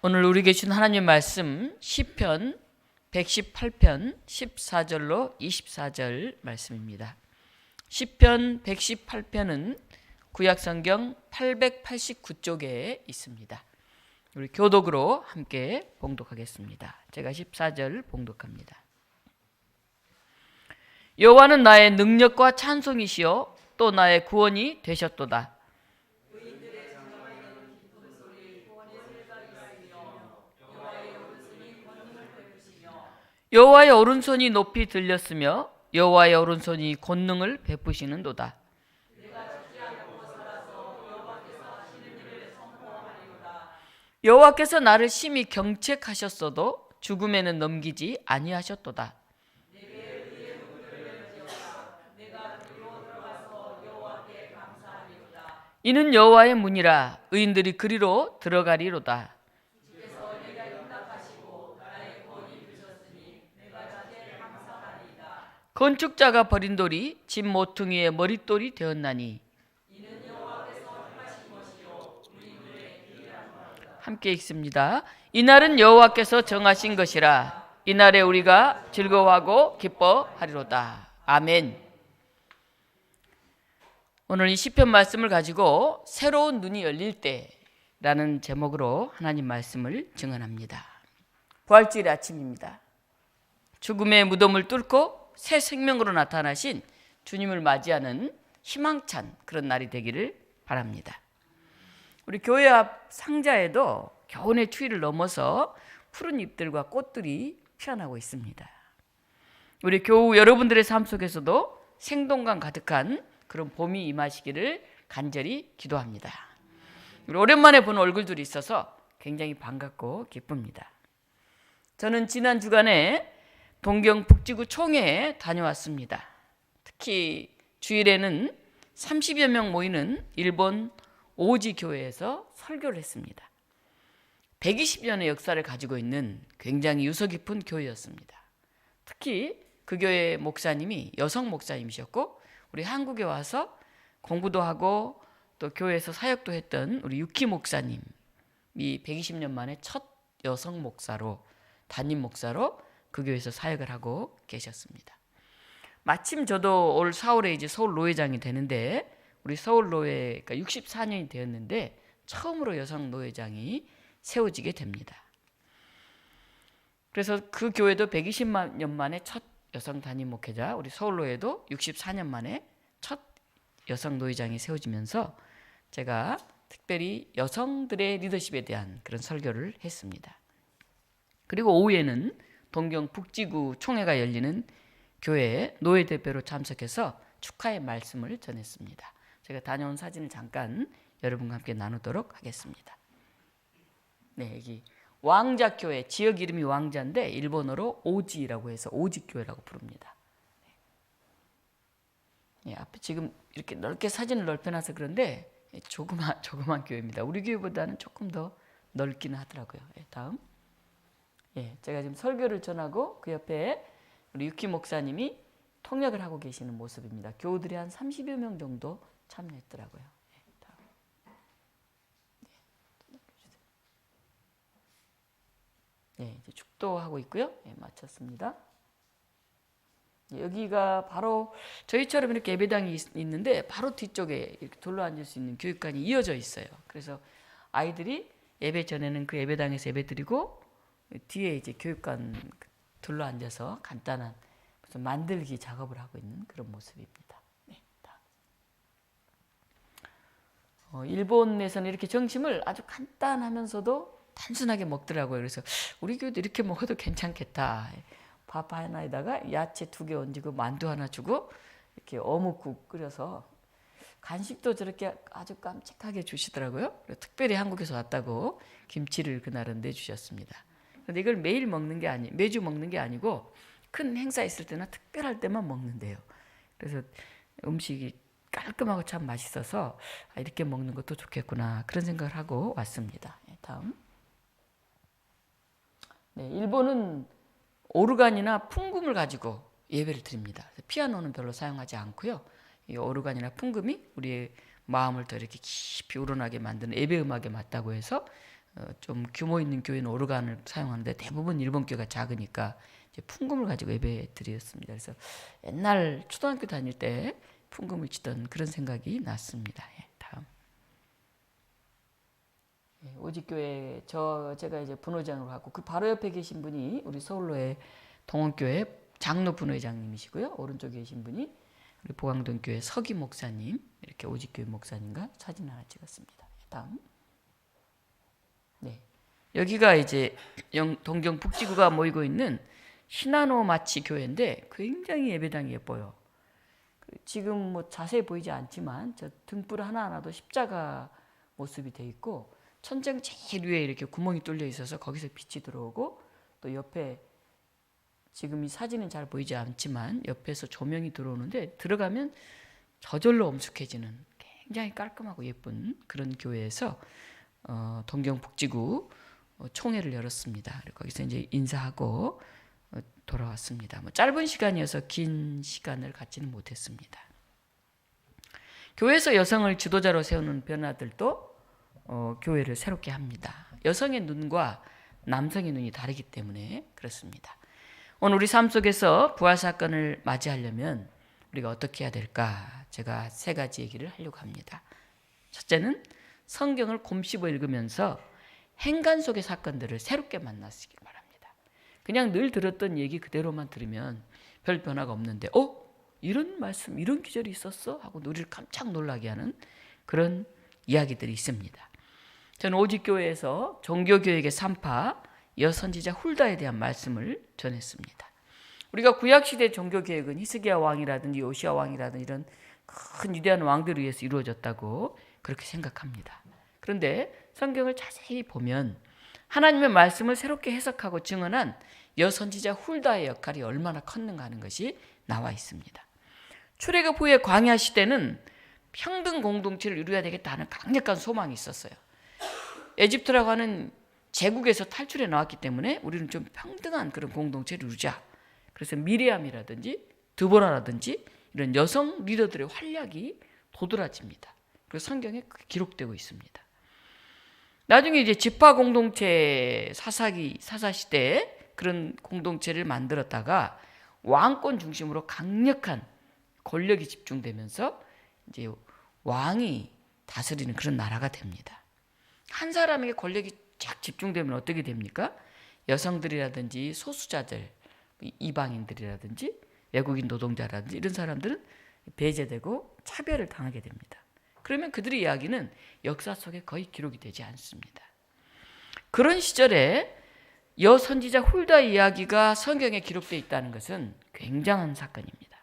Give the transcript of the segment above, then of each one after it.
오늘 우리에게 준 하나님 말씀 시편 118편 14절로 24절 말씀입니다. 시편 118편은 구약성경 889쪽에 있습니다. 우리 교독으로 함께 봉독하겠습니다. 제가 14절 봉독합니다. 여호와는 나의 능력과 찬송이시요 또 나의 구원이 되셨도다. 여호와의 오른손이 높이 들렸으며 여호와의 오른손이 권능을 베푸시는도다. 여호와께서 나를 심히 경책하셨어도 죽음에는 넘기지 아니하셨도다. 이는 여호와의 문이라 의인들이 그리로 들어가리로다. 건축자가 버린 돌이 집 모퉁이의 머릿돌이 되었나니 함께 읽습니다. 이날은 여호와께서 정하신 것이라 이날에 우리가 즐거워하고 기뻐하리로다. 아멘. 오늘 이 시편 말씀을 가지고 새로운 눈이 열릴 때라는 제목으로 하나님 말씀을 증언합니다. 부활주일의 아침입니다. 죽음의 무덤을 뚫고 새 생명으로 나타나신 주님을 맞이하는 희망찬 그런 날이 되기를 바랍니다. 우리 교회 앞 상자에도 겨우내 추위를 넘어서 푸른 잎들과 꽃들이 피어나고 있습니다. 우리 교우 여러분들의 삶 속에서도 생동감 가득한 그런 봄이 임하시기를 간절히 기도합니다. 우리 오랜만에 본 얼굴들이 있어서 굉장히 반갑고 기쁩니다. 저는 지난 주간에 동경 북지구 총회에 다녀왔습니다. 특히 주일에는 30여 명 모이는 일본 오지 교회에서 설교를 했습니다. 120년의 역사를 가지고 있는 굉장히 유서 깊은 교회였습니다. 특히 그 교회 목사님이 여성 목사님이셨고 우리 한국에 와서 공부도 하고 또 교회에서 사역도 했던 우리 유키 목사님이 120년 만에 첫 여성 목사로 담임 목사로 그 교회에서 사역을 하고 계셨습니다. 마침 저도 올 4월에 이제 서울 노회장이 되는데 우리 서울 노회가 64년이 되었는데 처음으로 여성 노회장이 세워지게 됩니다. 그래서 그 교회도 120년 만에 첫 여성 담임 목회자, 우리 서울 노회도 64년 만에 첫 여성 노회장이 세워지면서 제가 특별히 여성들의 리더십에 대한 그런 설교를 했습니다. 그리고 오후에는 동경 북지구 총회가 열리는 교회에 노회 대표로 참석해서 축하의 말씀을 전했습니다. 제가 다녀온 사진을 잠깐 여러분과 함께 나누도록 하겠습니다. 네, 여기 왕자교회, 지역 이름이 왕자인데 일본어로 오지라고 해서 오지교회라고 부릅니다. 네, 앞에 지금 이렇게 넓게 사진을 넓혀놔서 그런데 조그만 교회입니다. 우리 교회보다는 조금 더 넓기는 하더라고요. 네, 다음. 예, 제가 지금 설교를 전하고 그 옆에 우리 유키 목사님이 통역을 하고 계시는 모습입니다. 교우들이 한 30여 명 정도 참여했더라고요. 예, 다음. 예, 이제 축도하고 있고요. 예, 마쳤습니다. 여기가 바로 저희처럼 이렇게 예배당이 있는데 바로 뒤쪽에 이렇게 둘러앉을 수 있는 교육관이 이어져 있어요. 그래서 아이들이 예배 전에는 그 예배당에서 예배드리고 뒤에 이제 교육관 둘러앉아서 간단한 무슨 만들기 작업을 하고 있는 그런 모습입니다. 네, 일본에서는 이렇게 점심을 아주 간단하면서도 단순하게 먹더라고요. 그래서 우리 교회도 이렇게 먹어도 괜찮겠다. 밥 하나에다가 야채 2개 얹고 만두 하나 주고 이렇게 어묵국 끓여서 간식도 저렇게 아주 깜찍하게 주시더라고요. 특별히 한국에서 왔다고 김치를 그날은 내주셨습니다. 근데 이걸 매일 먹는 게 매주 먹는 게 아니고 큰 행사 있을 때나 특별할 때만 먹는데요. 그래서 음식이 깔끔하고 참 맛있어서 이렇게 먹는 것도 좋겠구나 그런 생각을 하고 왔습니다. 다음. 네, 일본은 오르간이나 풍금을 가지고 예배를 드립니다. 피아노는 별로 사용하지 않고요. 이 오르간이나 풍금이 우리의 마음을 더 이렇게 깊이 우러나게 만드는 예배 음악에 맞다고 해서 좀 규모 있는 교회는 오르간을 사용하는데 대부분 일본 교회가 작으니까 이제 풍금을 가지고 예배 드렸습니다. 그래서 옛날 초등학교 다닐 때 풍금을 치던 그런 생각이 났습니다. 예, 다음. 예, 오직교회 제가 이제 분회장으로 하고 그 바로 옆에 계신 분이 우리 서울로의 동원교회 장로 분회장님이시고요. 오른쪽에 계신 분이 우리 보강동교회 서기 목사님, 이렇게 오직교회 목사님과 사진 하나 찍었습니다. 다음. 네, 여기가 이제 동경 북지구가 모이고 있는 시나노 마치 교회인데 굉장히 예배당이 예뻐요. 지금 뭐 자세히 보이지 않지만 저 등불 하나하나도 십자가 모습이 돼 있고 천장 제일 위에 이렇게 구멍이 뚫려 있어서 거기서 빛이 들어오고 또 옆에 지금 이 사진은 잘 보이지 않지만 옆에서 조명이 들어오는데 들어가면 저절로 엄숙해지는 굉장히 깔끔하고 예쁜 그런 교회에서 동경 북지구 총회를 열었습니다. 그리고 거기서 이제 인사하고 돌아왔습니다. 뭐 짧은 시간이어서 긴 시간을 갖지는 못했습니다. 교회에서 여성을 지도자로 세우는 변화들도 교회를 새롭게 합니다. 여성의 눈과 남성의 눈이 다르기 때문에 그렇습니다. 오늘 우리 삶 속에서 부활 사건을 맞이하려면 우리가 어떻게 해야 될까? 제가 3가지 얘기를 하려고 합니다. 첫째는 성경을 곰씹어 읽으면서 행간 속의 사건들을 새롭게 만나시길 바랍니다. 그냥 늘 들었던 얘기 그대로만 들으면 별 변화가 없는데 이런 말씀, 이런 기절이 있었어? 하고 우리를 깜짝 놀라게 하는 그런 이야기들이 있습니다. 저는 오직교회에서 종교교육의 산파 여선지자 훌다에 대한 말씀을 전했습니다. 우리가 구약시대 종교개혁은 히스기야 왕이라든지 요시야 왕이라든지 이런 큰 위대한 왕들에 의해서 이루어졌다고 그렇게 생각합니다. 그런데 성경을 자세히 보면 하나님의 말씀을 새롭게 해석하고 증언한 여선지자 훌다의 역할이 얼마나 컸는가 하는 것이 나와 있습니다. 출애굽 후의 광야 시대는 평등 공동체를 이루어야 되겠다는 강력한 소망이 있었어요. 에집트라고 하는 제국에서 탈출해 나왔기 때문에 우리는 좀 평등한 그런 공동체를 이루자. 그래서 미리암이라든지 드보라라든지 이런 여성 리더들의 활약이 도드라집니다. 그리고 성경에 기록되고 있습니다. 나중에 이제 지파 공동체 사사 시대에 그런 공동체를 만들었다가 왕권 중심으로 강력한 권력이 집중되면서 이제 왕이 다스리는 그런 나라가 됩니다. 한 사람에게 권력이 쫙 집중되면 어떻게 됩니까? 여성들이라든지 소수자들, 이방인들이라든지 외국인 노동자라든지 이런 사람들은 배제되고 차별을 당하게 됩니다. 그러면 그들의 이야기는 역사 속에 거의 기록이 되지 않습니다. 그런 시절에 여선지자 훌다 이야기가 성경에 기록되어 있다는 것은 굉장한 사건입니다.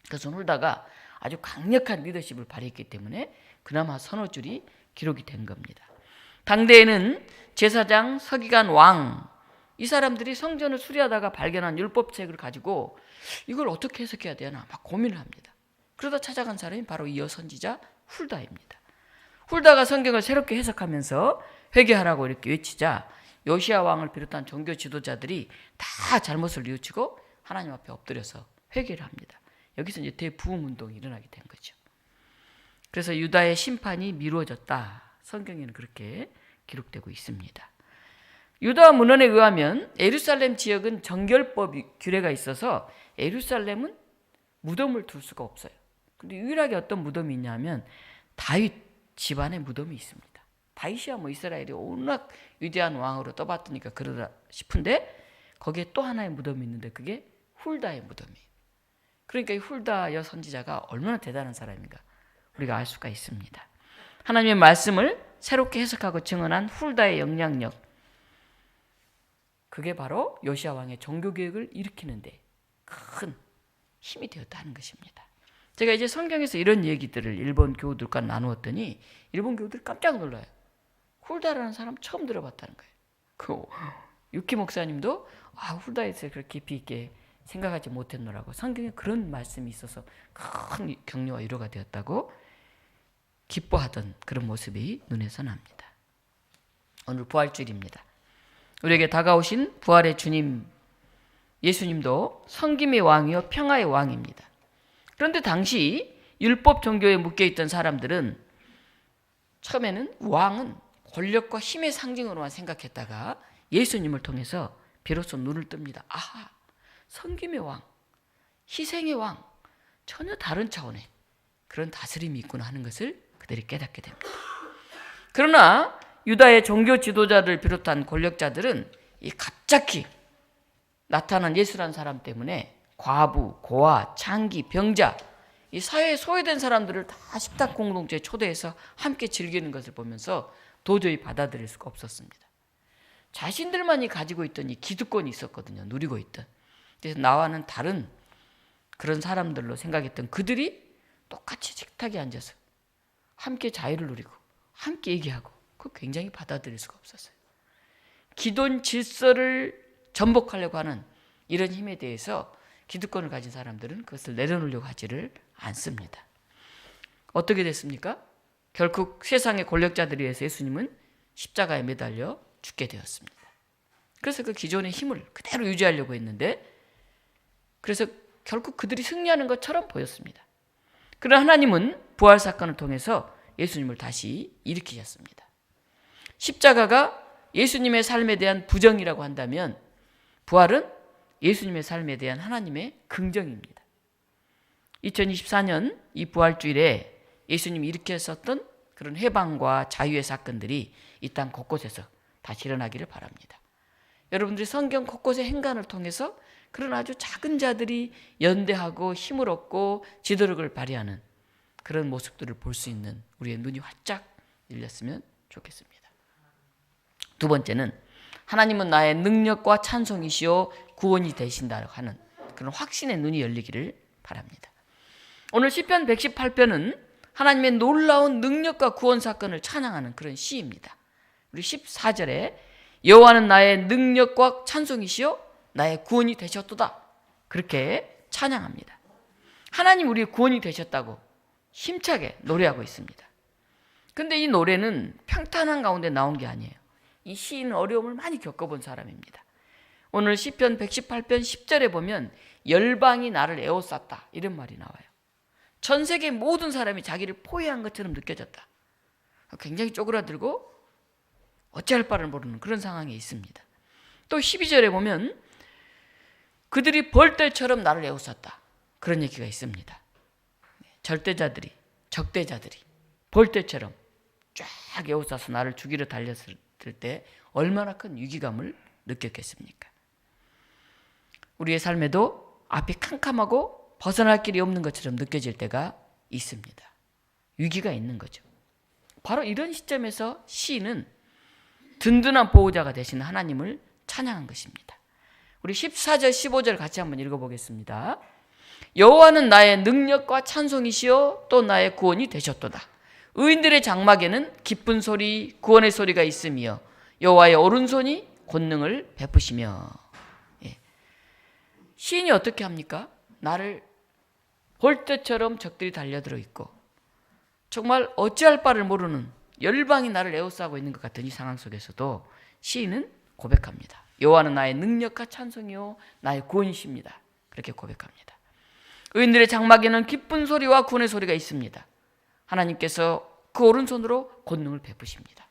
그것은 훌다가 아주 강력한 리더십을 발휘했기 때문에 그나마 서너 줄이 기록이 된 겁니다. 당대에는 제사장, 서기관, 왕, 이 사람들이 성전을 수리하다가 발견한 율법책을 가지고 이걸 어떻게 해석해야 되나 막 고민을 합니다. 그러다 찾아간 사람이 바로 이 여선지자 훌다입니다. 훌다가 성경을 새롭게 해석하면서 회개하라고 이렇게 외치자 요시야 왕을 비롯한 종교 지도자들이 다 잘못을 뉘우치고 하나님 앞에 엎드려서 회개를 합니다. 여기서 이제 대부흥 운동이 일어나게 된 거죠. 그래서 유다의 심판이 미루어졌다. 성경에는 그렇게 기록되고 있습니다. 유다 문헌에 의하면 예루살렘 지역은 정결법 규례가 있어서 예루살렘은 무덤을 둘 수가 없어요. 근데 유일하게 어떤 무덤이 있냐면 다윗 집안의 무덤이 있습니다. 다윗이야 뭐 이스라엘이 워낙 위대한 왕으로 떠받드니까 그러다 싶은데 거기에 또 하나의 무덤이 있는데 그게 훌다의 무덤이에요. 그러니까 이 훌다 여선지자가 얼마나 대단한 사람인가 우리가 알 수가 있습니다. 하나님의 말씀을 새롭게 해석하고 증언한 훌다의 영향력, 그게 바로 요시야 왕의 종교개혁을 일으키는데 큰 힘이 되었다는 것입니다. 제가 이제 성경에서 이런 얘기들을 일본 교우들과 나누었더니 일본 교우들이 깜짝 놀라요. 훌다라는 사람 처음 들어봤다는 거예요. 그 유키 목사님도 훌다에 대해서 그렇게 깊이 있게 생각하지 못했노라고, 성경에 그런 말씀이 있어서 큰 격려와 위로가 되었다고 기뻐하던 그런 모습이 눈에서 납니다. 오늘 부활주일입니다. 우리에게 다가오신 부활의 주님 예수님도 섬김의 왕이요 평화의 왕입니다. 그런데 당시 율법 종교에 묶여있던 사람들은 처음에는 왕은 권력과 힘의 상징으로만 생각했다가 예수님을 통해서 비로소 눈을 뜹니다. 아하, 섬김의 왕, 희생의 왕, 전혀 다른 차원의 그런 다스림이 있구나 하는 것을 그들이 깨닫게 됩니다. 그러나 유다의 종교 지도자를 비롯한 권력자들은 이 갑자기 나타난 예수라는 사람 때문에 과부, 고아, 창기, 병자, 이 사회에 소외된 사람들을 다 식탁 공동체에 초대해서 함께 즐기는 것을 보면서 도저히 받아들일 수가 없었습니다. 자신들만이 가지고 있던 이 기득권이 있었거든요. 누리고 있던. 그래서 나와는 다른 그런 사람들로 생각했던 그들이 똑같이 식탁에 앉아서 함께 자유를 누리고 함께 얘기하고 그거 굉장히 받아들일 수가 없었어요. 기존 질서를 전복하려고 하는 이런 힘에 대해서 기득권을 가진 사람들은 그것을 내려놓으려고 하지를 않습니다. 어떻게 됐습니까? 결국 세상의 권력자들에 의해서 예수님은 십자가에 매달려 죽게 되었습니다. 그래서 그 기존의 힘을 그대로 유지하려고 했는데 그래서 결국 그들이 승리하는 것처럼 보였습니다. 그러나 하나님은 부활 사건을 통해서 예수님을 다시 일으키셨습니다. 십자가가 예수님의 삶에 대한 부정이라고 한다면 부활은 예수님의 삶에 대한 하나님의 긍정입니다. 2024년 이 부활주일에 예수님이 일으켰었던 그런 해방과 자유의 사건들이 이 땅 곳곳에서 다시 일어나기를 바랍니다. 여러분들이 성경 곳곳의 행간을 통해서 그런 아주 작은 자들이 연대하고 힘을 얻고 지도력을 발휘하는 그런 모습들을 볼 수 있는 우리의 눈이 활짝 열렸으면 좋겠습니다. 두 번째는 하나님은 나의 능력과 찬송이시오 구원이 되신다고 하는 그런 확신의 눈이 열리기를 바랍니다. 오늘 시편 118편은 하나님의 놀라운 능력과 구원 사건을 찬양하는 그런 시입니다. 우리 14절에 여호와는 나의 능력과 찬송이시오 나의 구원이 되셨도다 그렇게 찬양합니다. 하나님 우리의 구원이 되셨다고 힘차게 노래하고 있습니다. 그런데 이 노래는 평탄한 가운데 나온 게 아니에요. 이 시인은 어려움을 많이 겪어본 사람입니다. 오늘 시편 118편 10절에 보면 열방이 나를 에워쌌다 이런 말이 나와요. 전 세계 모든 사람이 자기를 포위한 것처럼 느껴졌다. 굉장히 쪼그라들고 어찌할 바를 모르는 그런 상황에 있습니다. 또 12절에 보면 그들이 벌떼처럼 나를 에워쌌다 그런 얘기가 있습니다. 절대자들이 적대자들이 벌떼처럼 쫙 에워싸서 나를 죽이러 달렸을 때 얼마나 큰 위기감을 느꼈겠습니까? 우리의 삶에도 앞이 캄캄하고 벗어날 길이 없는 것처럼 느껴질 때가 있습니다. 위기가 있는 거죠. 바로 이런 시점에서 시인은 든든한 보호자가 되신 하나님을 찬양한 것입니다. 우리 14절 15절 같이 한번 읽어보겠습니다. 여호와는 나의 능력과 찬송이시요 또 나의 구원이 되셨도다. 의인들의 장막에는 기쁜 소리 구원의 소리가 있으며 여호와의 오른손이 권능을 베푸시며. 시인이 어떻게 합니까? 나를 벌떼처럼 적들이 달려들어 있고 정말 어찌할 바를 모르는 열방이 나를 에워싸고 있는 것 같은 이 상황 속에서도 시인은 고백합니다. 여호와는 나의 능력과 찬송이요 나의 구원이십니다. 그렇게 고백합니다. 의인들의 장막에는 기쁜 소리와 구원의 소리가 있습니다. 하나님께서 그 오른손으로 권능을 베푸십니다.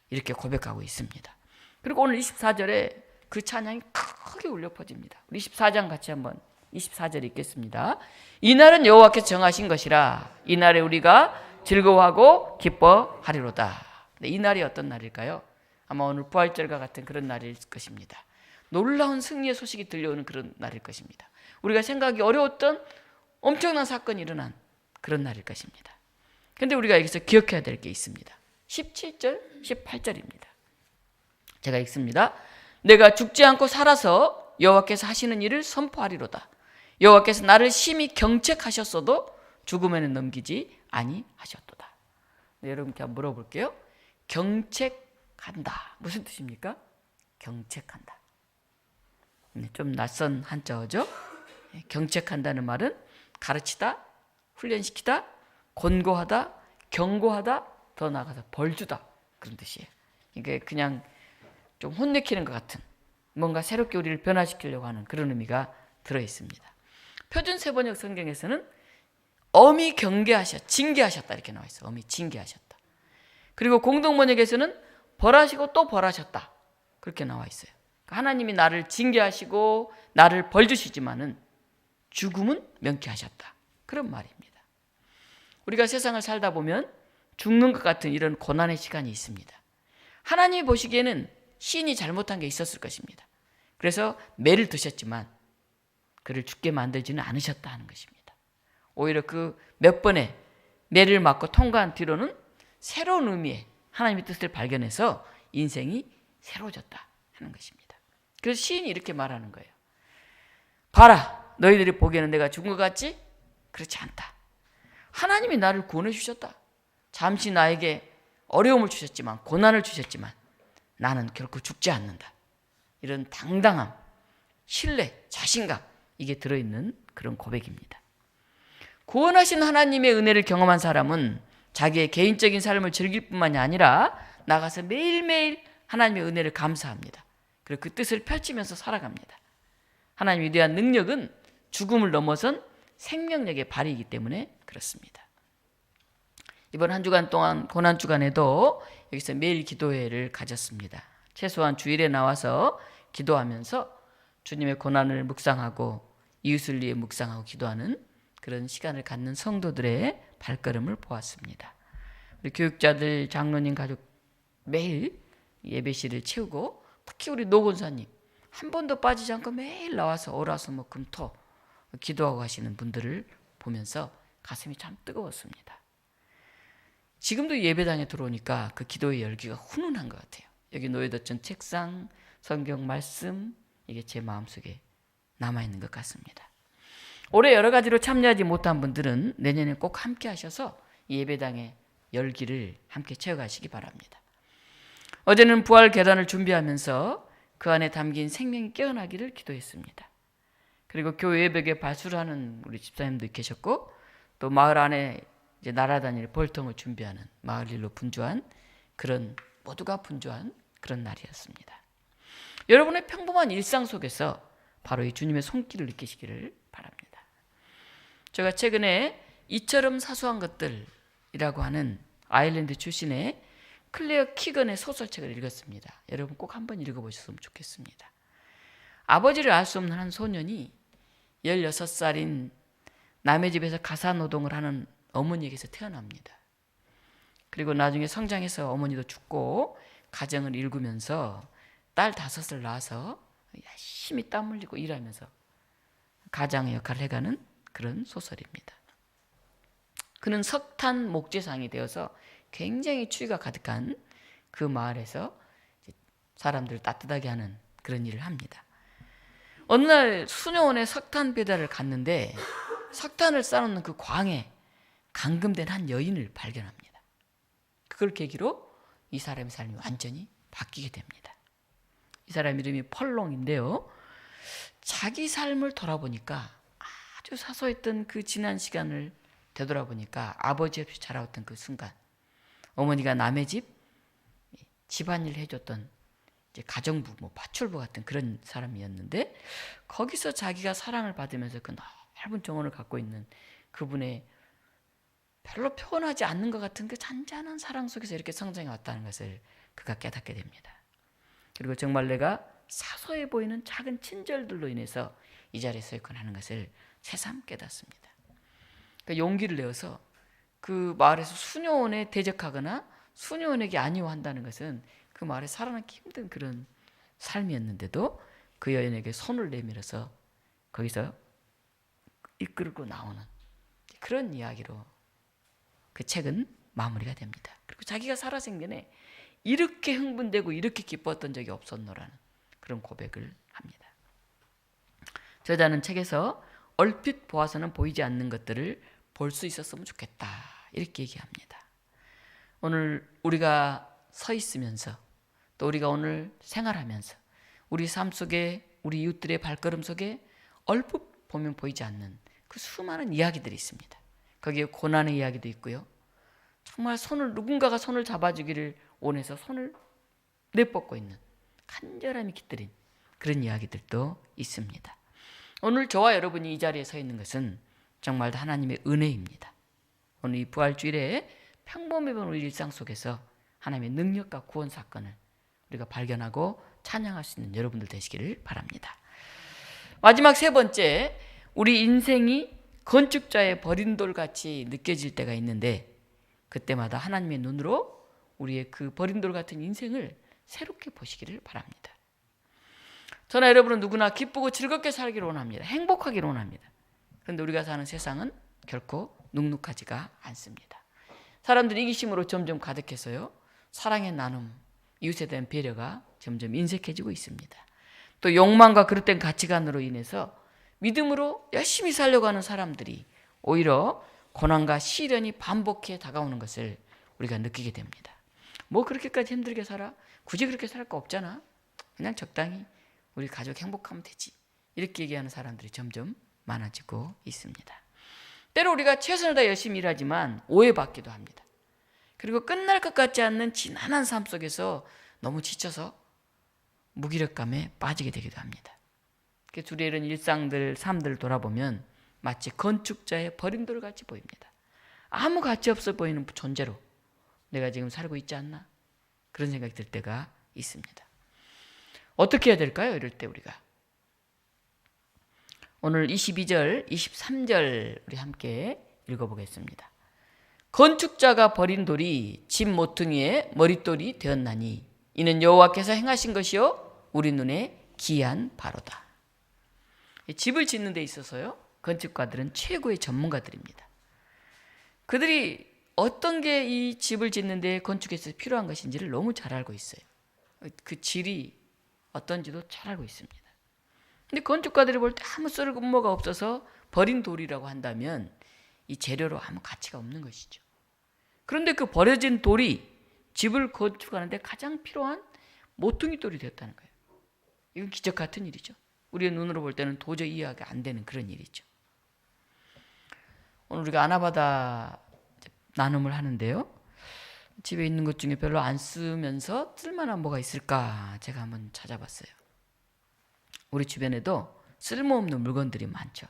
이렇게 고백하고 있습니다. 그리고 오늘 24절에 그 찬양이 크게 울려 퍼집니다. 우리 24장 같이 한번 24절 읽겠습니다. 이날은 여호와께서 정하신 것이라 이날에 우리가 즐거워하고 기뻐하리로다. 이날이 어떤 날일까요? 아마 오늘 부활절과 같은 그런 날일 것입니다. 놀라운 승리의 소식이 들려오는 그런 날일 것입니다. 우리가 생각하기 어려웠던 엄청난 사건이 일어난 그런 날일 것입니다. 그런데 우리가 여기서 기억해야 될 게 있습니다. 17절, 18절입니다. 제가 읽습니다. 내가 죽지 않고 살아서 여호와께서 하시는 일을 선포하리로다. 여호와께서 나를 심히 경책하셨어도 죽음에는 넘기지 아니하셨도다. 네, 여러분께 한번 물어볼게요. 경책한다. 무슨 뜻입니까? 경책한다. 네, 좀 낯선 한자어죠. 경책한다는 말은 가르치다, 훈련시키다, 권고하다, 경고하다, 더 나아가서 벌주다 그런 뜻이에요. 이게 그냥 좀 혼내키는 것 같은 뭔가 새롭게 우리를 변화시키려고 하는 그런 의미가 들어있습니다. 표준 세번역 성경에서는 엄히 경계하셨, 징계하셨다 이렇게 나와 있어요. 엄히 징계하셨다. 그리고 공동번역에서는 벌하시고 또 벌하셨다. 그렇게 나와 있어요. 하나님이 나를 징계하시고 나를 벌 주시지만은 죽음은 명쾌하셨다. 그런 말입니다. 우리가 세상을 살다 보면 죽는 것 같은 이런 고난의 시간이 있습니다. 하나님이 보시기에는 시인이 잘못한 게 있었을 것입니다. 그래서 매를 드셨지만 그를 죽게 만들지는 않으셨다 하는 것입니다. 오히려 그 몇 번의 매를 맞고 통과한 뒤로는 새로운 의미의 하나님의 뜻을 발견해서 인생이 새로워졌다 하는 것입니다. 그래서 시인이 이렇게 말하는 거예요. 봐라, 너희들이 보기에는 내가 죽은 것 같지? 그렇지 않다. 하나님이 나를 구원해 주셨다. 잠시 나에게 어려움을 주셨지만, 고난을 주셨지만 나는 결코 죽지 않는다. 이런 당당함, 신뢰, 자신감, 이게 들어있는 그런 고백입니다. 구원하신 하나님의 은혜를 경험한 사람은 자기의 개인적인 삶을 즐길 뿐만이 아니라 나가서 매일매일 하나님의 은혜를 감사합니다. 그리고 그 뜻을 펼치면서 살아갑니다. 하나님의 위대한 능력은 죽음을 넘어선 생명력의 발휘이기 때문에 그렇습니다. 이번 한 주간 동안 고난주간에도 여기서 매일 기도회를 가졌습니다. 최소한 주일에 나와서 기도하면서 주님의 고난을 묵상하고 이웃을 위해 묵상하고 기도하는 그런 시간을 갖는 성도들의 발걸음을 보았습니다. 우리 교육자들, 장로님 가족 매일 예배실을 채우고 특히 우리 노건사님 한 번도 빠지지 않고 매일 나와서 월화수목금토 기도하고 가시는 분들을 보면서 가슴이 참 뜨거웠습니다. 지금도 예배당에 들어오니까 그 기도의 열기가 훈훈한 것 같아요. 여기 놓여뒀던 책상, 성경 말씀, 이게 제 마음속에 남아있는 것 같습니다. 올해 여러 가지로 참여하지 못한 분들은 내년에 꼭 함께 하셔서 이 예배당의 열기를 함께 채워가시기 바랍니다. 어제는 부활 계단을 준비하면서 그 안에 담긴 생명이 깨어나기를 기도했습니다. 그리고 교회 예배에 발수하는 우리 집사님도 계셨고 또 마을 안에 이제 날아다닐 볼통을 준비하는 마을 일로 분주한 그런 모두가 분주한 그런 날이었습니다. 여러분의 평범한 일상 속에서 바로 이 주님의 손길을 느끼시기를 바랍니다. 제가 최근에 이처럼 사소한 것들이라고 하는 아일랜드 출신의 클레어 키건의 소설책을 읽었습니다. 여러분 꼭 한번 읽어보셨으면 좋겠습니다. 아버지를 알 수 없는 한 소년이 16살인 남의 집에서 가사노동을 하는 어머니에게서 태어납니다. 그리고 나중에 성장해서 어머니도 죽고 가정을 일구면서 딸 5을 낳아서 열심히 땀 흘리고 일하면서 가장의 역할을 해가는 그런 소설입니다. 그는 석탄 목재상이 되어서 굉장히 추위가 가득한 그 마을에서 사람들을 따뜻하게 하는 그런 일을 합니다. 어느 날 수녀원에 석탄 배달을 갔는데 석탄을 쌓아놓는 그 광에 감금된 한 여인을 발견합니다. 그걸 계기로 이 사람의 삶이 완전히 바뀌게 됩니다. 이 사람 이름이 펄롱인데요. 자기 삶을 돌아보니까 아주 사소했던 그 지난 시간을 되돌아보니까 아버지 없이 자라왔던 그 순간, 어머니가 남의 집 집안일 해줬던 이제 가정부, 파출부 같은 그런 사람이었는데 거기서 자기가 사랑을 받으면서 그 넓은 정원을 갖고 있는 그분의 별로 표현하지 않는 것 같은 그 잔잔한 사랑 속에서 이렇게 성장해 왔다는 것을 그가 깨닫게 됩니다. 그리고 정말 내가 사소해 보이는 작은 친절들로 인해서 이 자리에 서 있구나 하는 것을 새삼 깨닫습니다. 그러니까 용기를 내어서 그 마을에서 수녀원에 대적하거나 수녀원에게 안위호한다는 것은 그 마을에 살아남기 힘든 그런 삶이었는데도 그 여인에게 손을 내밀어서 거기서 이끌고 나오는 그런 이야기로 그 책은 마무리가 됩니다. 그리고 자기가 살아생전에 이렇게 흥분되고 이렇게 기뻤던 적이 없었노라는 그런 고백을 합니다. 저자는 책에서 얼핏 보아서는 보이지 않는 것들을 볼 수 있었으면 좋겠다 이렇게 얘기합니다. 오늘 우리가 서 있으면서 또 우리가 오늘 생활하면서 우리 삶 속에 우리 이웃들의 발걸음 속에 얼핏 보면 보이지 않는 그 수많은 이야기들이 있습니다. 거기에 고난의 이야기도 있고요. 정말 누군가가 손을 잡아주기를 원해서 손을 내뻗고 있는 간절함이 깃들인 그런 이야기들도 있습니다. 오늘 저와 여러분이 이 자리에 서 있는 것은 정말 하나님의 은혜입니다. 오늘 이 부활주일에 평범해 보는 우리 일상 속에서 하나님의 능력과 구원 사건을 우리가 발견하고 찬양할 수 있는 여러분들 되시기를 바랍니다. 마지막 세 번째, 우리 인생이 건축자의 버린 돌같이 느껴질 때가 있는데 그때마다 하나님의 눈으로 우리의 그 버린 돌 같은 인생을 새롭게 보시기를 바랍니다. 저나 여러분은 누구나 기쁘고 즐겁게 살기를 원합니다. 행복하기를 원합니다. 그런데 우리가 사는 세상은 결코 눅눅하지가 않습니다. 사람들이 이기심으로 점점 가득해서요, 사랑의 나눔, 이웃에 대한 배려가 점점 인색해지고 있습니다. 또 욕망과 그릇된 가치관으로 인해서 믿음으로 열심히 살려고 하는 사람들이 오히려 고난과 시련이 반복해 다가오는 것을 우리가 느끼게 됩니다. 뭐 그렇게까지 힘들게 살아? 굳이 그렇게 살 거 없잖아. 그냥 적당히 우리 가족 행복하면 되지. 이렇게 얘기하는 사람들이 점점 많아지고 있습니다. 때로 우리가 최선을 다해 열심히 일하지만 오해받기도 합니다. 그리고 끝날 것 같지 않는 지난한 삶 속에서 너무 지쳐서 무기력감에 빠지게 되기도 합니다. 우리의 이런 일상들, 삶들을 돌아보면 마치 건축자의 버린 돌 같이 보입니다. 아무 가치 없어 보이는 존재로 내가 지금 살고 있지 않나? 그런 생각이 들 때가 있습니다. 어떻게 해야 될까요? 이럴 때 우리가. 오늘 22절, 23절 우리 함께 읽어보겠습니다. 건축자가 버린 돌이 집 모퉁이의 머릿돌이 되었나니 이는 여호와께서 행하신 것이요 우리 눈에 기이한 바로다. 집을 짓는 데 있어서요, 건축가들은 최고의 전문가들입니다. 그들이 어떤 게 이 집을 짓는 데 건축에서 필요한 것인지를 너무 잘 알고 있어요. 그 질이 어떤지도 잘 알고 있습니다. 근데 건축가들이 볼 때 아무 쓸모가 없어서 버린 돌이라고 한다면 이 재료로 아무 가치가 없는 것이죠. 그런데 그 버려진 돌이 집을 건축하는데 가장 필요한 모퉁이 돌이 되었다는 거예요. 이건 기적 같은 일이죠. 우리의 눈으로 볼 때는 도저히 이해가 안 되는 그런 일이죠. 오늘 우리가 아나바다 나눔을 하는데요, 집에 있는 것 중에 별로 안 쓰면서 쓸만한 뭐가 있을까 제가 한번 찾아봤어요. 우리 주변에도 쓸모없는 물건들이 많죠.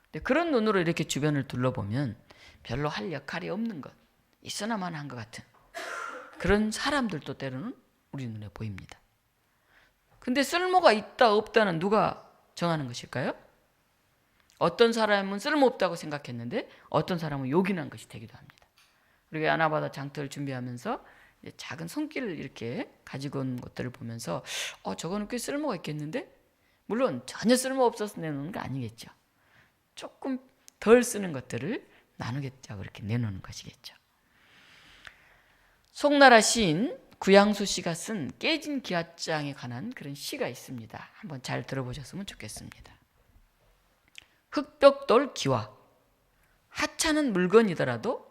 근데 그런 눈으로 이렇게 주변을 둘러보면 별로 할 역할이 없는 것, 있어나만 한 것 같은 그런 사람들도 때로는 우리 눈에 보입니다. 근데 쓸모가 있다 없다는 누가 정하는 것일까요? 어떤 사람은 쓸모없다고 생각했는데 어떤 사람은 요긴한 것이 되기도 합니다. 우리가 아나바다 장터를 준비하면서 작은 손길을 이렇게 가지고 온 것들을 보면서 저거는 꽤 쓸모가 있겠는데? 물론 전혀 쓸모 없어서 내놓는 거 아니겠죠. 조금 덜 쓰는 것들을 나누겠자고 그렇게 내놓는 것이겠죠. 송나라 시인 구양수 씨가 쓴 깨진 기와장에 관한 그런 시가 있습니다. 한번 잘 들어보셨으면 좋겠습니다. 흑벽돌 기와, 하찮은 물건이더라도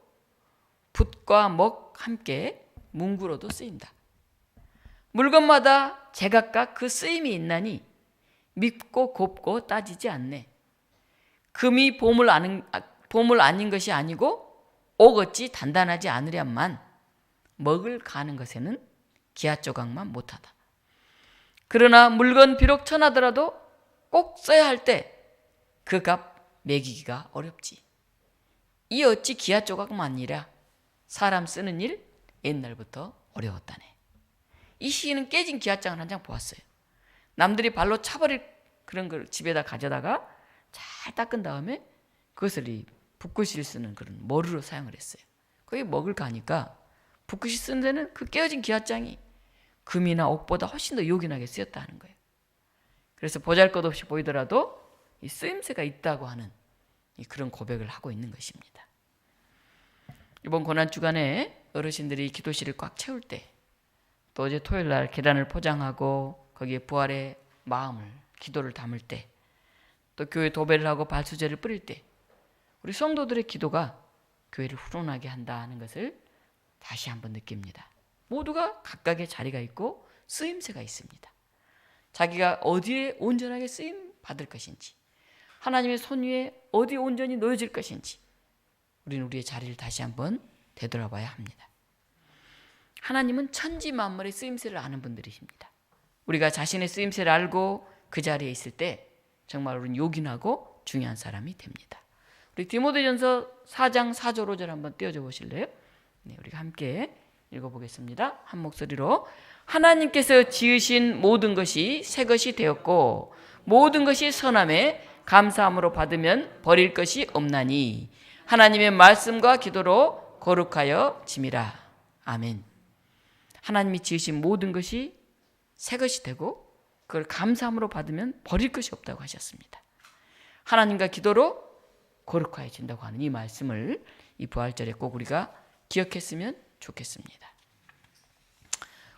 붓과 먹 함께 문구로도 쓰인다. 물건마다 제각각 그 쓰임이 있나니 밉고 곱고 따지지 않네. 금이 봄을 아닌 것이 아니고 옥어찌 단단하지 않으련만 먹을 가는 것에는 기아 조각만 못하다. 그러나 물건 비록 천하더라도 꼭 써야 할 때 그 값 매기기가 어렵지. 이 어찌 기아 조각만이랴. 사람 쓰는 일 옛날부터 어려웠다네. 이 시인은 깨진 기와장을 한 장 보았어요. 남들이 발로 차버릴 그런 걸 집에다 가져다가 잘 닦은 다음에 그것을 이 붓글씨를 쓰는 그런 머루로 사용을 했어요. 거기 먹을 가니까 붓글씨 쓰는 데는 그 깨어진 기와장이 금이나 옥보다 훨씬 더 요긴하게 쓰였다 하는 거예요. 그래서 보잘것없이 보이더라도 이 쓰임새가 있다고 하는 그런 고백을 하고 있는 것입니다. 이번 고난주간에 어르신들이 기도실을 꽉 채울 때, 또 어제 토요일 날 계단을 포장하고 거기에 부활의 마음을, 기도를 담을 때, 또 교회 도배를 하고 발수제를 뿌릴 때 우리 성도들의 기도가 교회를 훈훈하게 한다는 것을 다시 한번 느낍니다. 모두가 각각의 자리가 있고 쓰임새가 있습니다. 자기가 어디에 온전하게 쓰임 받을 것인지, 하나님의 손 위에 어디에 온전히 놓여질 것인지 우리는 우리의 자리를 다시 한번 되돌아봐야 합니다. 하나님은 천지 만물의 쓰임새를 아는 분들이십니다. 우리가 자신의 쓰임새를 알고 그 자리에 있을 때 정말 우리는 요긴하고 중요한 사람이 됩니다. 우리 디모데전서 4장 4절 5절 한번 띄워줘 보실래요? 네, 우리가 함께 읽어보겠습니다. 한 목소리로. 하나님께서 지으신 모든 것이 새 것이 되었고 모든 것이 선함에 감사함으로 받으면 버릴 것이 없나니 하나님의 말씀과 기도로 거룩하여 짐이라. 아멘. 하나님이 지으신 모든 것이 새 것이 되고 그걸 감사함으로 받으면 버릴 것이 없다고 하셨습니다. 하나님과 기도로 거룩해진다고 하는 이 말씀을 이 부활절에 꼭 우리가 기억했으면 좋겠습니다.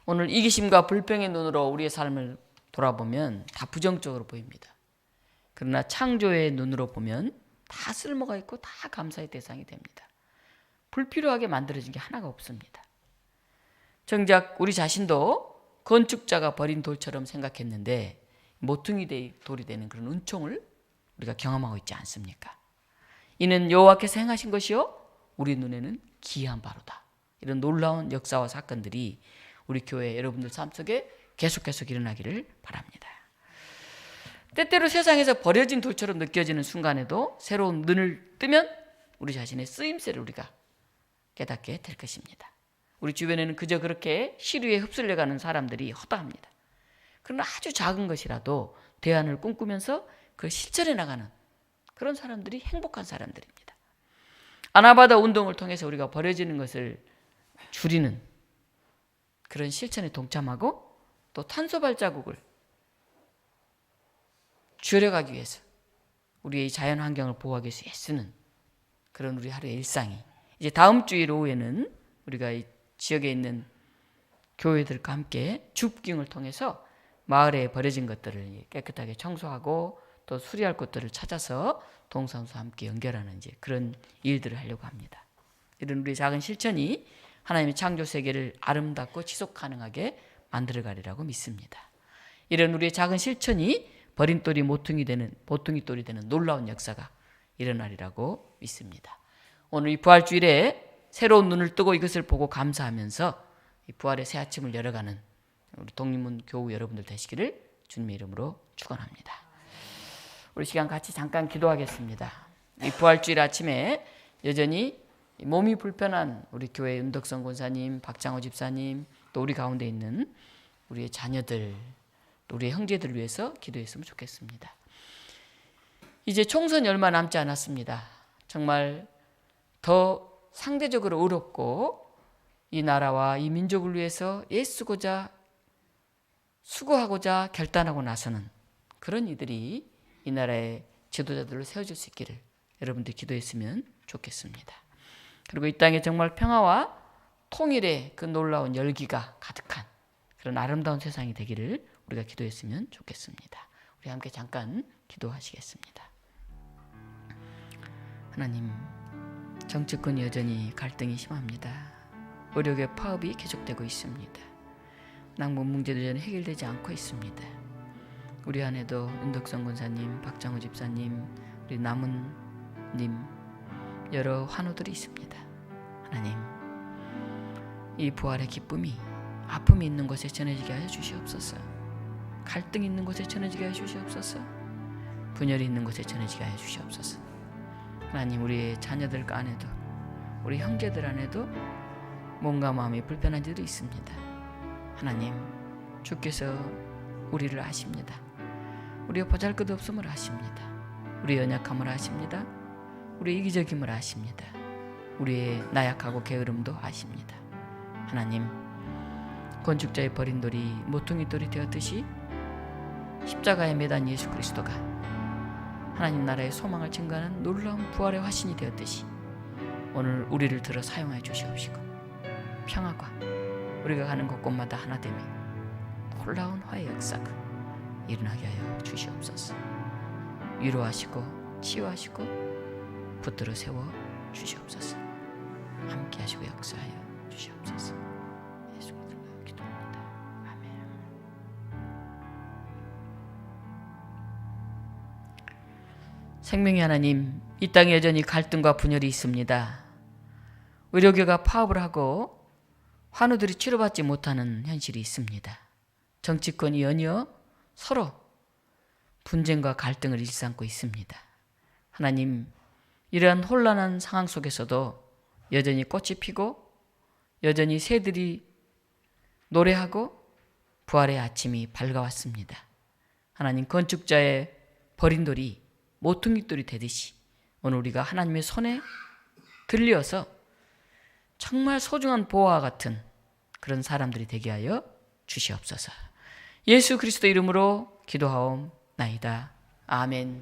오늘 이기심과 불평의 눈으로 우리의 삶을 돌아보면 다 부정적으로 보입니다. 그러나 창조의 눈으로 보면 다 쓸모가 있고 다 감사의 대상이 됩니다. 불필요하게 만들어진 게 하나가 없습니다. 정작 우리 자신도 건축자가 버린 돌처럼 생각했는데 모퉁이 돌이 되는 그런 은총을 우리가 경험하고 있지 않습니까? 이는 여호와께서 행하신 것이요 우리 눈에는 기이한 바로다. 이런 놀라운 역사와 사건들이 우리 교회 여러분들 삶 속에 계속 일어나기를 바랍니다. 때때로 세상에서 버려진 돌처럼 느껴지는 순간에도 새로운 눈을 뜨면 우리 자신의 쓰임새를 우리가 깨닫게 될 것입니다. 우리 주변에는 그저 그렇게 시류에 흡수려가는 사람들이 허다합니다. 그러나 아주 작은 것이라도 대안을 꿈꾸면서 그걸 실천해 나가는 그런 사람들이 행복한 사람들입니다. 아나바다 운동을 통해서 우리가 버려지는 것을 줄이는 그런 실천에 동참하고 또 탄소 발자국을 줄여가기 위해서 우리의 자연 환경을 보호하기 위해서 애쓰는 그런 우리 하루의 일상이 이제 다음 주일 오후에는 우리가 이 지역에 있는 교회들과 함께 줍깅을 통해서 마을에 버려진 것들을 깨끗하게 청소하고 또 수리할 것들을 찾아서 동사무소와 함께 연결하는 이제 그런 일들을 하려고 합니다. 이런 우리 작은 실천이 하나님의 창조 세계를 아름답고 지속 가능하게 만들어가리라고 믿습니다. 이런 우리의 작은 실천이 버린 돌이 모퉁이 돌이 되는 놀라운 역사가 일어나리라고 믿습니다. 오늘 이 부활주일에 새로운 눈을 뜨고 이것을 보고 감사하면서 이 부활의 새 아침을 열어가는 우리 독립문 교우 여러분들 되시기를 주님의 이름으로 축원합니다. 우리 시간 같이 잠깐 기도하겠습니다. 이 부활주일 아침에 여전히 몸이 불편한 우리 교회 윤덕성 권사님, 박장호 집사님, 또 우리 가운데 있는 우리의 자녀들, 또 우리의 형제들을 위해서 기도했으면 좋겠습니다. 이제 총선이 얼마 남지 않았습니다. 정말 더 상대적으로 어렵고 이 나라와 이 민족을 위해서 애쓰고자 수고하고자 결단하고 나서는 그런 이들이 이 나라의 지도자들을 세워줄 수 있기를 여러분들 기도했으면 좋겠습니다. 그리고 이 땅에 정말 평화와 통일의 그 놀라운 열기가 가득한 그런 아름다운 세상이 되기를 우리가 기도했으면 좋겠습니다. 우리 함께 잠깐 기도하시겠습니다. 하나님, 정치권 여전히 갈등이 심합니다. 의료계 파업이 계속되고 있습니다. 낭만 문제도 여전히 해결되지 않고 있습니다. 우리 안에도 윤덕성 권사님, 박장호 집사님, 우리 남은님 여러 환우들이 있습니다. 하나님, 이 부활의 기쁨이 아픔이 있는 곳에 전해지게 하여 주시옵소서. 갈등이 있는 곳에 전해지게 하여 주시옵소서. 분열이 있는 곳에 전해지게 하여 주시옵소서. 하나님, 우리의 자녀들 안에도 우리 형제들 안에도 몸과 마음이 불편한 일도 있습니다. 하나님, 주께서 우리를 아십니다. 우리의 보잘것없음을 아십니다. 우리의 연약함을 아십니다. 우리의 이기적임을 아십니다. 우리의 나약하고 게으름도 아십니다. 하나님, 건축자의 버린 돌이 모퉁이 돌이 되었듯이 십자가에 매단 예수 그리스도가 하나님 나라의 소망을 증거하는 놀라운 부활의 화신이 되었듯이 오늘 우리를 들어 사용하여 주시옵시고 평화가 우리가 가는 곳곳마다 하나 되며 놀라운 화의 역사가 일어나게 하여 주시옵소서. 위로하시고 치유하시고 붙들어 세워 주시옵소서. 함께 하시고 역사하여 주시옵소서. 예수 이름으로 기도합니다. 아멘. 생명의 하나님, 이 땅에 여전히 갈등과 분열이 있습니다. 의료계가 파업을 하고 환우들이 치료받지 못하는 현실이 있습니다. 정치권이 연이어 서로 분쟁과 갈등을 일삼고 있습니다. 하나님, 이러한 혼란한 상황 속에서도 여전히 꽃이 피고 여전히 새들이 노래하고 부활의 아침이 밝아왔습니다. 하나님 건축자의 버린 돌이 모퉁이 돌이 되듯이 오늘 우리가 하나님의 손에 들려서 정말 소중한 보화와 같은 그런 사람들이 되게 하여 주시옵소서. 예수 그리스도 이름으로 기도하옵나이다. 아멘.